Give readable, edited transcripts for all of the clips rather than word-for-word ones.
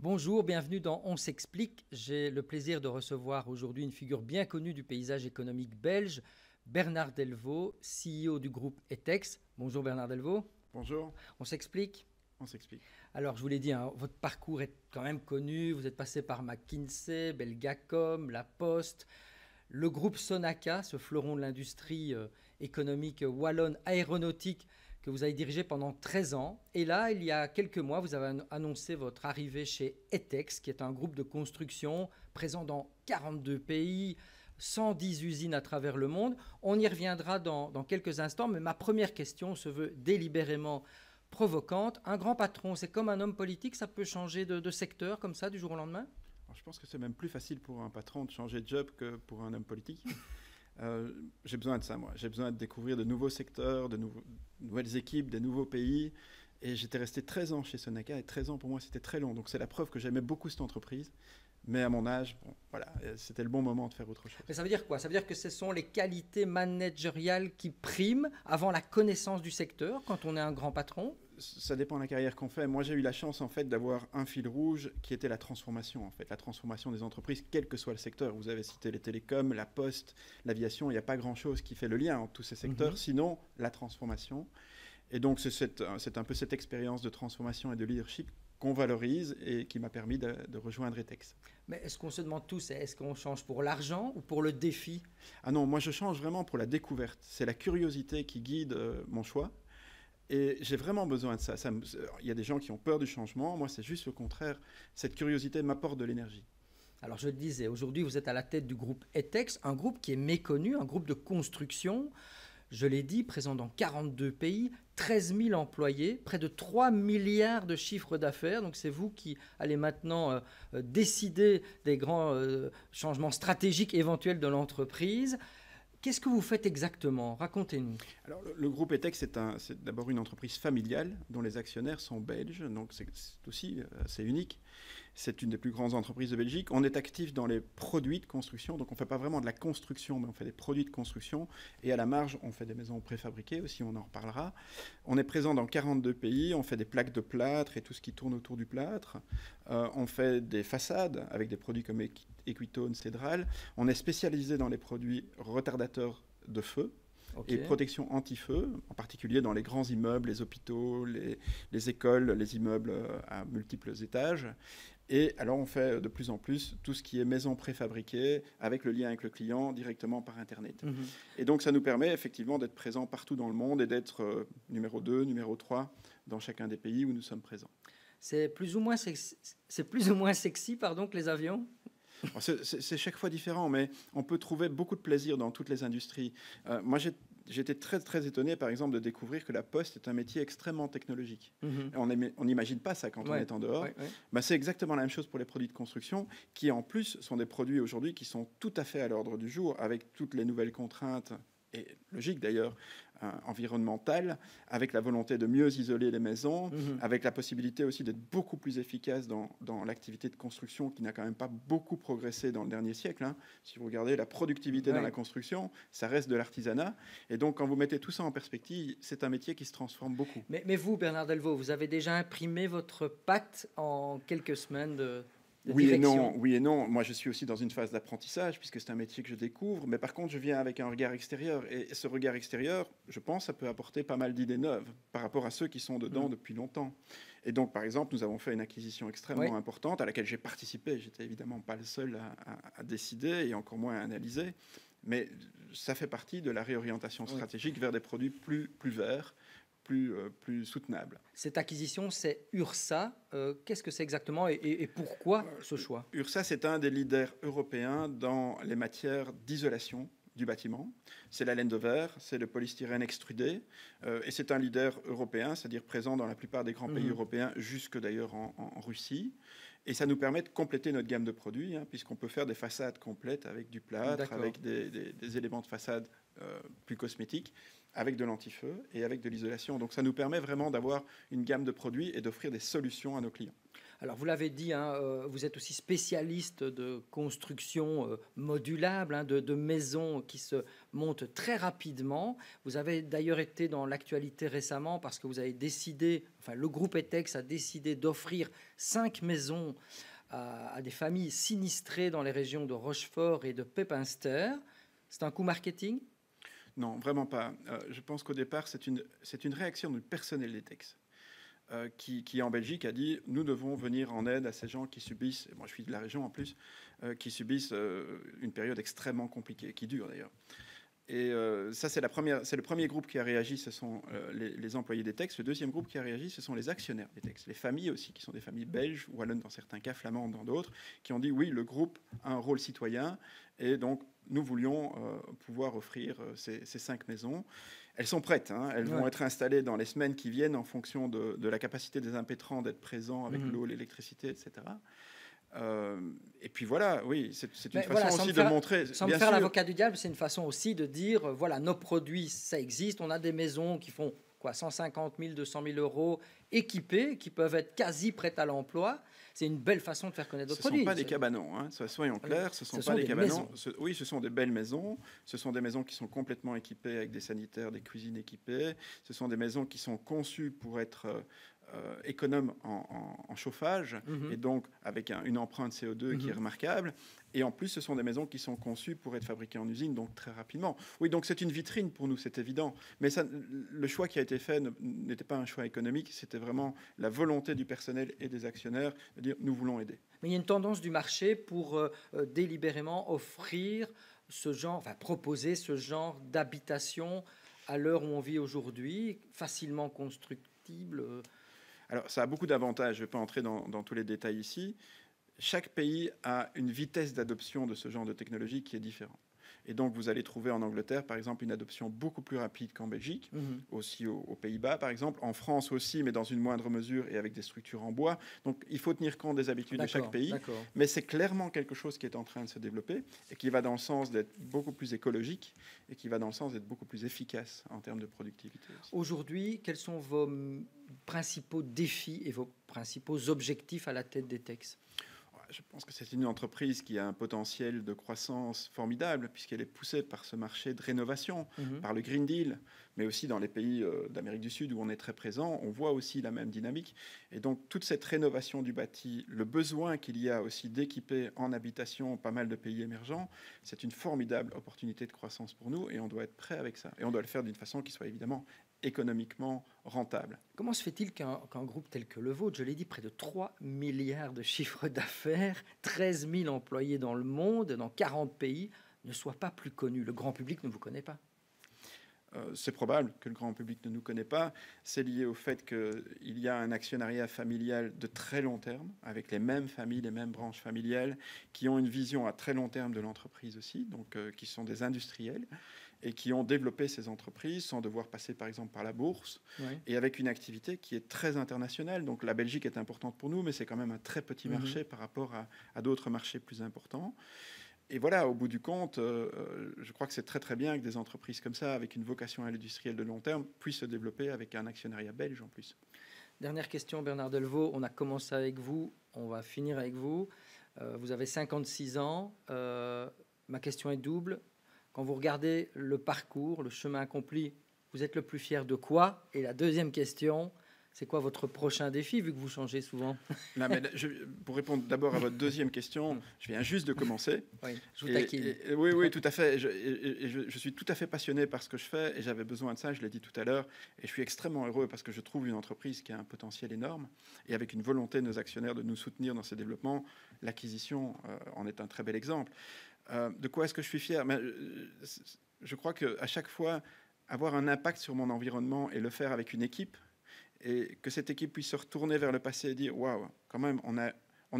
Bonjour, bienvenue dans On s'explique. J'ai le plaisir de recevoir aujourd'hui une figure bien connue du paysage économique belge, Bernard Delvaux, CEO du groupe Etex. Bonjour Bernard Delvaux. Bonjour, On s'explique. on s'explique. Alors je vous l'ai dit, hein, votre parcours est quand même connu. Vous êtes passé par McKinsey, Belgacom, La Poste, le groupe Sonaca, ce fleuron de l'industrie économique wallonne aéronautique que vous avez dirigé pendant 13 ans. Et là, il y a quelques mois, vous avez annoncé votre arrivée chez Etex, qui est un groupe de construction présent dans 42 pays, 110 usines à travers le monde. On y reviendra dans quelques instants, mais ma première question se veut délibérément provocante. Un grand patron, c'est comme un homme politique, ça peut changer de secteur comme ça du jour au lendemain? Alors, je pense que c'est même plus facile pour un patron de changer de job que pour un homme politique. J'ai besoin de ça, moi. J'ai besoin de découvrir de nouveaux secteurs, de nouvelles équipes, des nouveaux pays. Et j'étais resté 13 ans chez Sonaca, et 13 ans pour moi, c'était très long. Donc c'est la preuve que j'aimais beaucoup cette entreprise. Mais à mon âge, bon, voilà, c'était le bon moment de faire autre chose. Mais ça veut dire quoi? Ça veut dire que ce sont les qualités managériales qui priment avant la connaissance du secteur quand on est un grand patron? Ça dépend de la carrière qu'on fait. Moi, j'ai eu la chance en fait d'avoir un fil rouge qui était la transformation, en fait, la transformation des entreprises, quel que soit le secteur. Vous avez cité les télécoms, la poste, l'aviation. Il n'y a pas grand-chose qui fait le lien entre tous ces secteurs, sinon la transformation. Et donc, c'est un peu cette expérience de transformation et de leadership qu'on valorise et qui m'a permis de rejoindre Etex. Mais est-ce qu'on se demande tous, est-ce qu'on change pour l'argent ou pour le défi? Ah non, moi je change vraiment pour la découverte. C'est la curiosité qui guide mon choix. Et j'ai vraiment besoin de ça. Il y a des gens qui ont peur du changement. Moi, c'est juste le contraire. Cette curiosité m'apporte de l'énergie. Alors je le disais, aujourd'hui vous êtes à la tête du groupe Etex, un groupe qui est méconnu, un groupe de construction, je l'ai dit, présent dans 42 pays, 13 000 employés, près de 3 milliards de chiffre d'affaires. Donc c'est vous qui allez maintenant décider des grands changements stratégiques éventuels de l'entreprise. Qu'est-ce que vous faites exactement? Racontez-nous. Alors, le groupe Etex, c'est d'abord une entreprise familiale dont les actionnaires sont belges, donc c'est aussi assez unique. C'est une des plus grandes entreprises de Belgique. On est actif dans les produits de construction, donc on ne fait pas vraiment de la construction, mais on fait des produits de construction. Et à la marge, on fait des maisons préfabriquées aussi, on en reparlera. On est présent dans 42 pays, on fait des plaques de plâtre et tout ce qui tourne autour du plâtre. On fait des façades avec des produits comme Equitone, Cédral. On est spécialisé dans les produits retardateurs de feu. Okay. Et protection anti-feu, en particulier dans les grands immeubles, les hôpitaux, les écoles, les immeubles à multiples étages. Et alors on fait de plus en plus tout ce qui est maison préfabriquée, avec le lien avec le client directement par Internet. Et donc ça nous permet effectivement d'être présents partout dans le monde et d'être numéro 2, numéro 3 dans chacun des pays où nous sommes présents. C'est plus ou moins sexy pardon, que les avions? C'est chaque fois différent, mais on peut trouver beaucoup de plaisir dans toutes les industries. Moi, j'étais très, très étonné, par exemple, de découvrir que la poste est un métier extrêmement technologique. On n'imagine pas ça quand on est en dehors. Bah, c'est exactement la même chose pour les produits de construction, qui en plus sont des produits aujourd'hui qui sont tout à fait à l'ordre du jour, avec toutes les nouvelles contraintes, et logique d'ailleurs, environnementale, avec la volonté de mieux isoler les maisons, avec la possibilité aussi d'être beaucoup plus efficace dans l'activité de construction qui n'a quand même pas beaucoup progressé dans le dernier siècle. Hein. Si vous regardez la productivité dans la construction, ça reste de l'artisanat. Et donc, quand vous mettez tout ça en perspective, c'est un métier qui se transforme beaucoup. Mais vous, Bernard Delvaux, vous avez déjà imprimé votre patte en quelques semaines de oui et non. Moi, je suis aussi dans une phase d'apprentissage, puisque c'est un métier que je découvre. Mais par contre, je viens avec un regard extérieur. Et ce regard extérieur, je pense, ça peut apporter pas mal d'idées neuves par rapport à ceux qui sont dedans depuis longtemps. Et donc, par exemple, nous avons fait une acquisition extrêmement importante à laquelle j'ai participé. J'étais évidemment pas le seul à décider et encore moins à analyser. Mais ça fait partie de la réorientation stratégique vers des produits plus verts, plus soutenable. Cette acquisition, c'est URSA. Qu'est-ce que c'est exactement et pourquoi ce choix? URSA, c'est un des leaders européens dans les matières d'isolation du bâtiment. C'est la laine de verre, c'est le polystyrène extrudé, et c'est un leader européen, c'est-à-dire présent dans la plupart des grands pays européens, jusque d'ailleurs en Russie. Et ça nous permet de compléter notre gamme de produits, hein, puisqu'on peut faire des façades complètes avec du plâtre, avec des éléments de façade plus cosmétiques, avec de l'anti-feu et avec de l'isolation. Donc ça nous permet vraiment d'avoir une gamme de produits et d'offrir des solutions à nos clients. Alors, vous l'avez dit, hein, vous êtes aussi spécialiste de construction modulable, hein, de maisons qui se montent très rapidement. Vous avez d'ailleurs été dans l'actualité récemment parce que vous avez décidé, enfin, le groupe ETEX a décidé d'offrir 5 maisons à des familles sinistrées dans les régions de Rochefort et de Pepinster. C'est un coup marketing? Non, vraiment pas. Je pense qu'au départ, c'est une réaction du personnel d'ETEX. Qui en Belgique a dit nous devons venir en aide à ces gens qui subissent, et moi je suis de la région en plus, qui subissent une période extrêmement compliquée, qui dure d'ailleurs. Et ça c'est le premier groupe qui a réagi, ce sont les employés d'ETEX. Le deuxième groupe qui a réagi, ce sont les actionnaires d'ETEX, les familles aussi, qui sont des familles belges, wallonnes dans certains cas, flamandes dans d'autres, qui ont dit oui, le groupe a un rôle citoyen, et donc nous voulions pouvoir offrir ces 5 maisons. Elles sont prêtes, hein. Elles vont être installées dans les semaines qui viennent en fonction de la capacité des impétrants d'être présents avec l'eau, l'électricité, etc. Et puis voilà, oui, c'est une façon aussi de montrer... Sans me faire l'avocat du diable, c'est une façon aussi de dire, voilà, nos produits, ça existe, on a des maisons qui font 150 000, 200 000 euros équipées, qui peuvent être quasi prêtes à l'emploi. C'est une belle façon de faire connaître d'autres produits. Ce ne sont pas des cabanons, hein. Soyons clairs, ce ne sont pas des cabanons. Oui, ce sont des belles maisons. Ce sont des maisons qui sont complètement équipées avec des sanitaires, des cuisines équipées. Ce sont des maisons qui sont conçues pour être économes en chauffage et donc avec une empreinte CO2 qui est remarquable. Et en plus, ce sont des maisons qui sont conçues pour être fabriquées en usine, donc très rapidement. Oui, donc c'est une vitrine pour nous, c'est évident. Mais ça, le choix qui a été fait n'était pas un choix économique, c'était vraiment la volonté du personnel et des actionnaires de dire nous voulons aider. Mais il y a une tendance du marché pour délibérément offrir ce genre, enfin proposer ce genre d'habitation à l'heure où on vit aujourd'hui, facilement constructible. Alors, ça a beaucoup d'avantages. Je ne vais pas entrer dans tous les détails ici. Chaque pays a une vitesse d'adoption de ce genre de technologie qui est différente. Et donc, vous allez trouver en Angleterre, par exemple, une adoption beaucoup plus rapide qu'en Belgique, aussi aux Pays-Bas, par exemple, en France aussi, mais dans une moindre mesure et avec des structures en bois. Donc, il faut tenir compte des habitudes de chaque pays. Mais c'est clairement quelque chose qui est en train de se développer et qui va dans le sens d'être beaucoup plus écologique et qui va dans le sens d'être beaucoup plus efficace en termes de productivité. Aujourd'hui, quels sont vos principaux défis et vos principaux objectifs à la tête d'ETEX? Je pense que c'est une entreprise qui a un potentiel de croissance formidable puisqu'elle est poussée par ce marché de rénovation, par le Green Deal, mais aussi dans les pays d'Amérique du Sud où on est très présent, on voit aussi la même dynamique. Et donc toute cette rénovation du bâti, le besoin qu'il y a aussi d'équiper en habitation pas mal de pays émergents, c'est une formidable opportunité de croissance pour nous et on doit être prêt avec ça. Et on doit le faire d'une façon qui soit évidemment économiquement rentable. Comment se fait-il qu'un groupe tel que le vôtre, je l'ai dit, près de 3 milliards de chiffre d'affaires, 13 000 employés dans le monde, dans 40 pays, ne soit pas plus connu? Le grand public ne vous connaît pas. C'est probable que le grand public ne nous connaît pas. C'est lié au fait qu'il y a un actionnariat familial de très long terme, avec les mêmes familles, les mêmes branches familiales, qui ont une vision à très long terme de l'entreprise aussi, donc qui sont des industriels, et qui ont développé ces entreprises sans devoir passer par exemple par la bourse, et avec une activité qui est très internationale. Donc la Belgique est importante pour nous, mais c'est quand même un très petit marché par rapport à d'autres marchés plus importants. Et voilà, au bout du compte, je crois que c'est très très bien que des entreprises comme ça, avec une vocation industrielle de long terme, puissent se développer avec un actionnariat belge en plus. Dernière question, Bernard Delvaux. On a commencé avec vous, on va finir avec vous. Vous avez 56 ans. Ma question est double. Quand vous regardez le parcours, le chemin accompli, vous êtes le plus fier de quoi? Et la deuxième question, c'est quoi votre prochain défi, vu que vous changez souvent? Non, mais pour répondre d'abord à votre deuxième question, je viens juste de commencer. Oui, je vous taquine. Oui, tout à fait. Je suis tout à fait passionné par ce que je fais et j'avais besoin de ça, je l'ai dit tout à l'heure. Et je suis extrêmement heureux parce que je trouve une entreprise qui a un potentiel énorme et avec une volonté de nos actionnaires de nous soutenir dans ces développements. L'acquisition en est un très bel exemple. De quoi est-ce que je suis fier? Je crois qu'à chaque fois, avoir un impact sur mon environnement et le faire avec une équipe, et que cette équipe puisse se retourner vers le passé et dire « Waouh, quand même, on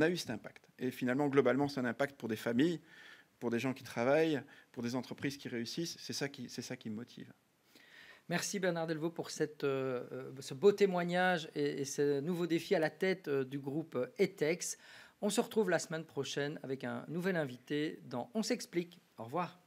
a eu cet impact ». Et finalement, globalement, c'est un impact pour des familles, pour des gens qui travaillent, pour des entreprises qui réussissent. C'est ça qui me motive. Merci Bernard Delvaux pour ce beau témoignage et ce nouveau défi à la tête du groupe ETEX. On se retrouve la semaine prochaine avec un nouvel invité dans On s'explique. Au revoir.